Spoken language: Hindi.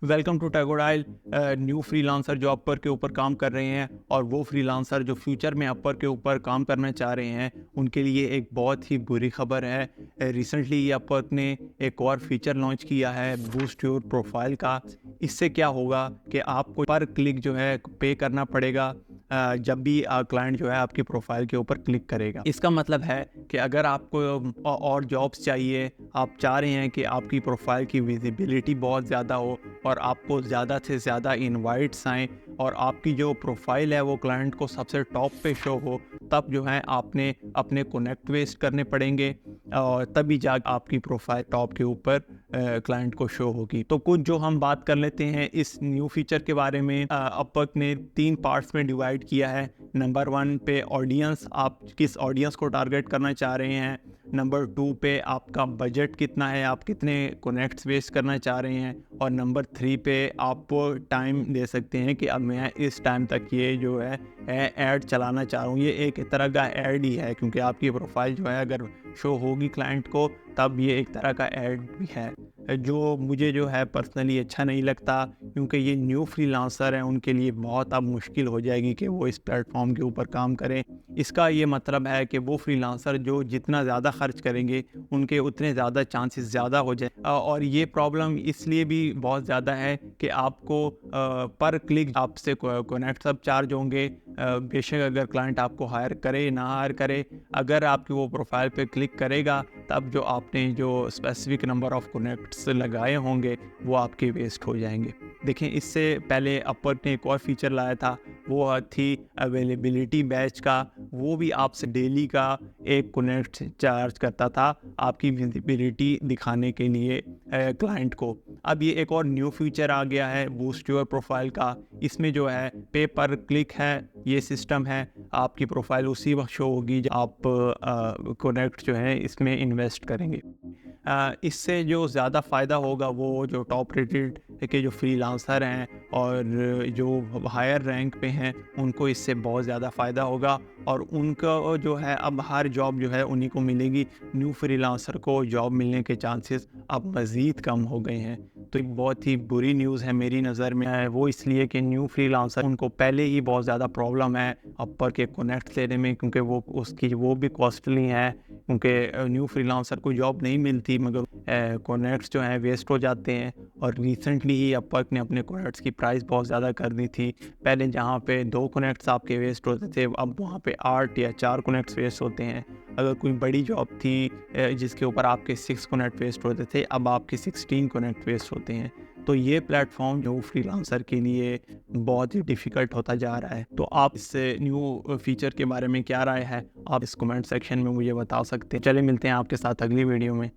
वेलकम टू टैगोडाइल। न्यू फ्रीलांसर जो अपवर के ऊपर काम कर रहे हैं और वो फ्रीलांसर जो फ्यूचर में अपवर के ऊपर काम करना चाह रहे हैं उनके लिए एक बहुत ही बुरी खबर है। रिसेंटली ये अपवर ने एक और फीचर लॉन्च किया है बूस्ट योर प्रोफाइल का। इससे क्या होगा कि आपको पर क्लिक जो है पे करना पड़ेगा जब भी क्लाइंट जो है आपकी प्रोफाइल के ऊपर क्लिक करेगा। इसका मतलब है कि अगर आपको और जॉब्स चाहिए, आप चाह रहे हैं कि आपकी प्रोफाइल की विजिबिलिटी बहुत ज़्यादा हो और आपको ज़्यादा से ज़्यादा इनवाइट्स आएँ और आपकी जो प्रोफाइल है वो क्लाइंट को सबसे टॉप पे शो हो, तब जो है आपने अपने कनेक्ट वेस्ट करने पड़ेंगे और तभी जा आपकी प्रोफाइल टॉप के ऊपर क्लाइंट को शो होगी। तो कुछ जो हम बात कर लेते हैं इस न्यू फीचर के बारे में। अपवर्क ने 3 पार्ट्स में डिवाइड किया है। नंबर 1 पे ऑडियंस, आप किस ऑडियंस को टारगेट करना चाह रहे हैं। नंबर 2 पे आपका बजट कितना है, आप कितने कनेक्ट्स वेस्ट करना चाह रहे हैं। और नंबर 3 पे आप टाइम दे सकते हैं कि अब मैं इस टाइम तक ये जो है ऐड चलाना चाह रहा हूँ। ये एक तरह का ऐड ही है क्योंकि आपकी प्रोफाइल जो है अगर शो होगी क्लाइंट को तब ये एक तरह का ऐड भी है, जो मुझे जो है पर्सनली अच्छा नहीं लगता क्योंकि ये न्यू फ्रीलांसर हैं, उनके लिए बहुत अब मुश्किल हो जाएगी कि वो इस प्लेटफॉर्म के ऊपर काम करें। इसका ये मतलब है कि वो फ्रीलांसर जो जितना ज़्यादा खर्च करेंगे उनके उतने ज़्यादा चांसेस ज़्यादा हो जाए। और ये प्रॉब्लम इसलिए भी बहुत ज़्यादा है कि आपको पर क्लिक आपसे कनेक्ट सब चार्ज होंगे। बेशक अगर क्लाइंट आपको हायर करे ना हायर करे, अगर आपकी वो प्रोफाइल पे क्लिक करेगा तब जो आपने जो स्पेसिफिक नंबर ऑफ कनेक्ट्स लगाए होंगे वो आपके वेस्ट हो जाएंगे। देखें, इससे पहले अपवर्क ने एक और फीचर लाया था, वो थी अवेलेबिलिटी बैच का। वो भी आपसे डेली का एक कनेक्ट चार्ज करता था आपकी विजिबिलिटी दिखाने के लिए क्लाइंट को। अब ये एक और न्यू फीचर आ गया है बूस्ट योर प्रोफाइल का। इसमें जो है पे पर क्लिक है ये सिस्टम है। आपकी प्रोफाइल उसी वक्त शो होगी जब आप कनेक्ट जो है इसमें इन्वेस्ट करेंगे। इससे जो ज़्यादा फ़ायदा होगा वो जो टॉप रेटेड के जो फ्रीलांसर हैं और जो हायर रैंक पे हैं उनको इससे बहुत ज़्यादा फ़ायदा होगा और उनका जो है अब हर जॉब जो है उन्हीं को मिलेगी। न्यू फ्रीलांसर को जॉब मिलने के चांसेस अब मज़ीद कम हो गए हैं। तो एक बहुत ही बुरी न्यूज़ है मेरी नज़र में है, वो इसलिए कि न्यू फ्रीलांसर उनको पहले ही बहुत ज़्यादा प्रॉब्लम है अपवर के कनेक्ट लेने में क्योंकि वो भी कॉस्टली हैं क्योंकि न्यू फ्रीलांसर को जॉब नहीं मिलती मगर कनेक्ट्स जो हैं वेस्ट हो जाते हैं। और रिसेंटली ही अपवर्क ने अपने कनेक्ट्स की प्राइस बहुत ज़्यादा कर दी थी। पहले जहाँ पे 2 कनेक्ट्स आपके वेस्ट होते थे अब वहाँ पे 8 या 4 कनेक्ट्स वेस्ट होते हैं। अगर कोई बड़ी जॉब थी जिसके ऊपर आपके 6 कनेक्ट वेस्ट होते थे अब आपके 16 कनेक्ट वेस्ट होते हैं। तो ये प्लेटफॉर्म जो फ्रीलांसर के लिए बहुत ही डिफ़िकल्ट होता जा रहा है। तो आप इस न्यू फीचर के बारे में क्या राय है, आप इस कमेंट सेक्शन में मुझे बता सकते हैं। चलिए मिलते हैं आपके साथ अगली वीडियो में।